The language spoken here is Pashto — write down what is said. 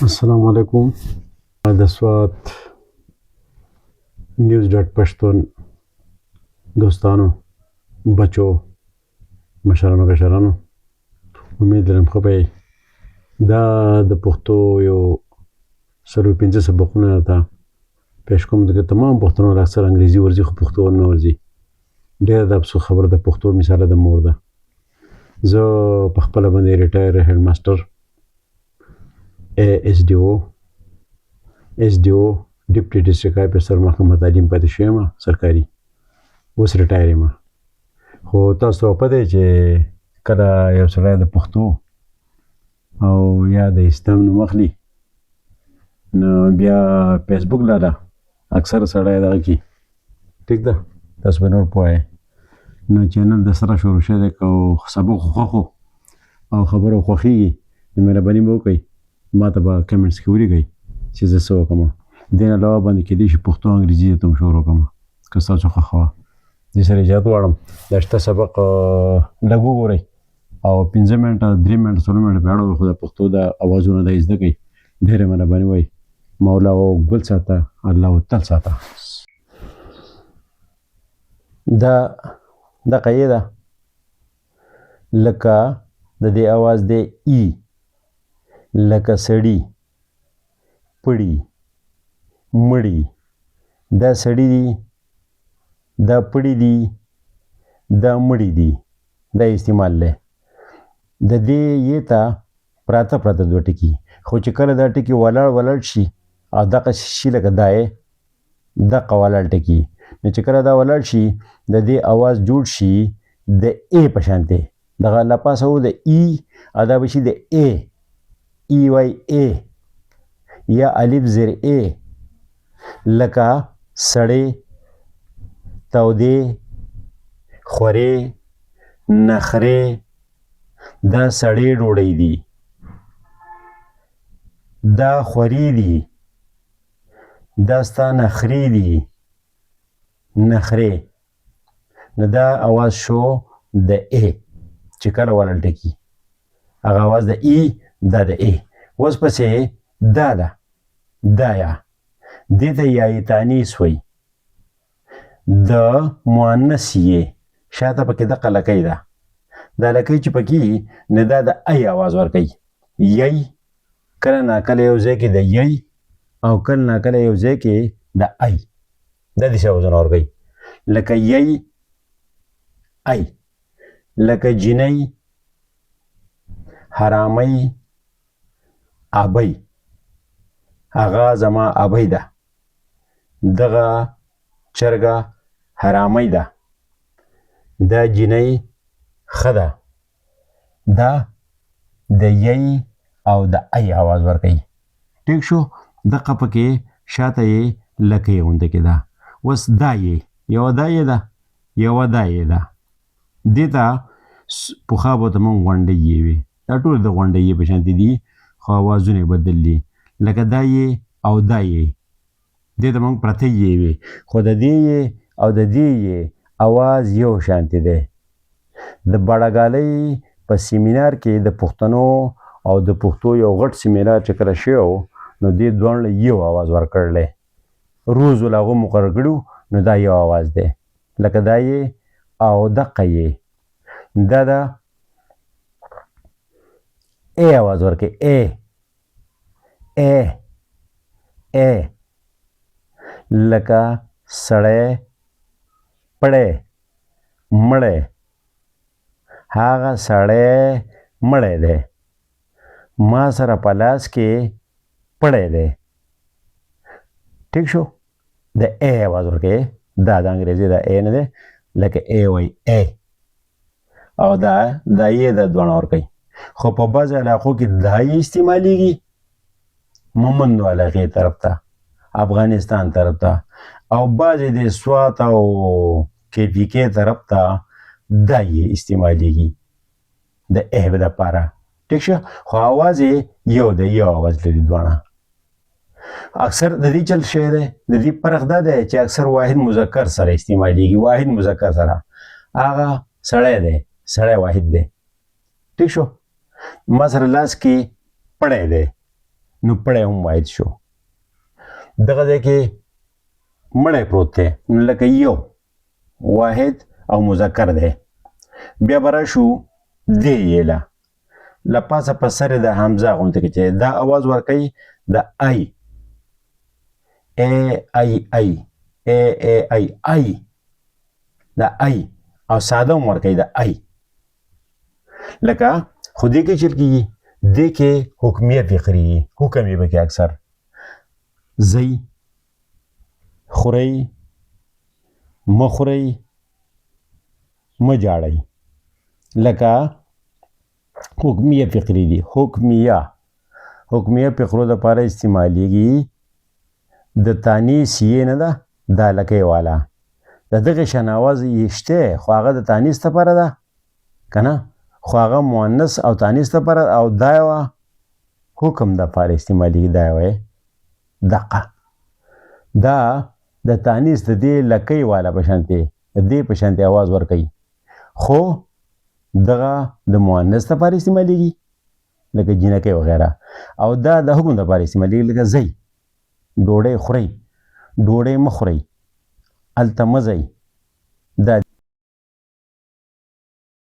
السلام علیکم. د سوات نیوز ډاټ پښتون دوستانو، بچو، مشرانو کشرانو، امید لرم ښه به یې. دا د پښتو یو 15 سبقونه ته پیش کوم، ځکه تمام پښتنو له اکثر انګریزي ورځي خو پښتو نه ورځي. ډېره د افسوس خبره ده، پښتو مثاله د مور ده. زه په خپله باندې ریټایر هیډ ماسټر ایس ډي او ډیپټي ډسټرکټ افیسر محکمه تعلیم پاتې شوی یم سرکاري. اوس ریټایر یم. خو تاسو ته پته دی چې کله یو سړی د پښتو او یا د اسلام نوم اخلي نو بیا فیسبوک لاله اکثره سړی دغه کي، ټیک ده، تاسو به نور پوه یې. نو چینل د سره شروع شوی دی، که سبق خوښ او خبره خوښېږي نو مهرباني به وکئ ما ته به کمنټس کې ولیکئ چې زه څه وکړم. دې نه علاوه باندې کیدای شي پښتو انګریزي ته هم شروع کړم که ستاسو خوښه وه. دې سره اجازه غواړم دا شته سبق لږ وګورئ او 15 منټه 3 منټه 4 منټه په اړه خو د پښتو د اوازونه دا زده کړئ. ډېره مهرباني وایي. مولا او ګل ساته، الله تل ساته. دا دغه یې ده لکه د دې اواز دی ای، لکه سړي، پړي، مړي. دا سړي دي، دا پړي دي، دا مړي دي. دا استعمال دی. د دې یې ته پراته دوه ټکي، خو چې کله دا ټکي ولاړ شي او دغه شي لکه دا یې دغه ولاړ ټکي، نو چې کله دا ولاړ شي د دې اواز جوړ شي د ای په شانتې. دغه له پاسه و د ای او دا به شي د ای، ای وای ای یا الف زیر ای. لکه سړې، تودې، خورې، نخرې. دا سړې ډوډۍ دي، دا خورې دي، دا ستا نخرې دي، نخرې. نو دا اواز شو د ای چې کله ولل ټکي، هغه اواز د ای، دا د ای. اوس پسې دا ده، دا یا دې ته یایې تانیث وایي. د مؤنث یې شاته پکې دغه لکۍ ده. دا لکۍ چې پکې نو دا د ای اواز ورکوي. یی کله ناکله یو ځای کې د یی او کله ناکله یو ځای کې د ای. دا داسې اوازونه ورکوي لکه یی، ای. لکه جینۍ، حرامۍ، ابۍ. هغه زما ابۍ ده. دغه چرګه حرامۍ ده. دا جینۍ ښه ده. دا د یی او د ای اواز ورکوي. ټیک شو. دغه پکې شاته یې لکۍ غونډه کې ده. اوس دا یې یوه دا یې ده، یوه دا یې ده. دې ته پخوا به ته مونږ غونډۍ یې وې. دا ټول د غونډۍ یې په شانتې دي خو اوازونه یې بدل دي. لکه دا یې او دا یې، دې ته مونږ پرته یې وې، خو د دې یې او د دې یې اواز یو شانتې دی. د بړګالۍ په سیمینار کې د پښتنو او د پښتو یو غټ سیمینار چې کله شوی نو دې دواړو یو اواز ورکړلی. روز ول هغه مقرر کړي نو دا یو اواز دی. لکه دا یې او دقه یې. دا د ای اواز ورکوي. ای ای ای. لکه سړی، پړی، مړی. هغه سړی مړی دی، ما سره په لاس کې پړی دی. ټیک شو. د ای اواز ورکوي. دا د انګریزي د ای نه دی، لکه ای وای ای. او دا یې د دواړه ورکوي. خو په بعضې علاقو کې دا یې استعمالیږي، مومندو علاقې طرف ته، افغانستان طرف ته، او بعضې د سوات او KPK طرف ته دا یې استعمالیږي د ای دپاره. ټیک شو. خو اواز یې یو دی، یو اواز لري دواړه. اکثر د دې چل شوی دی، د دې فرق دا دی چې اکثر واحد مذکر سره استعمالیږي. واحد مذکر سره هغه سړی دی، سړی واحد دی. ټیک شو. ما سره لاس کې پړی دی، نو پړی هم واحد شو. دغه ځای کې مړی پروت دی نو لکه یو واحد او مذکر دی. بیا به راشو دې یې له پاسه په سر د حمزه غوندې کې چې دا اواز ورکوي د ای ای ای د ای او ساده هم ورکوي د ای. لکه خو دې کې چل کېږي دې کې حکمیه فقري حکم یې پکې اکثر ځئ خورئ مه خورئ مه جاړئ. لکه حکمیه فقري دي. حکمیه فقرو دپاره استعمالیږي د تانیث یې نه ده دا لکۍ والا د دغې شان اواز یې شته خو هغه د تانیث دپاره ده که نه خو هغه مؤنث او تانیث دپاره او دا یوه حکم دپاره استعمالیږي. دا یوه دقه دا د تانیث د دې لکۍ والا په شانتې د دې په شانتې اواز ورکوي خو دغه د مؤنث دپاره استعمالیږي لکه جینکۍ وغیره او دا د حکم دپاره استعمالیږي لکه ځئ ډوډۍ خورئ ډوډۍ مه خورئ هلته مه ځئ. دا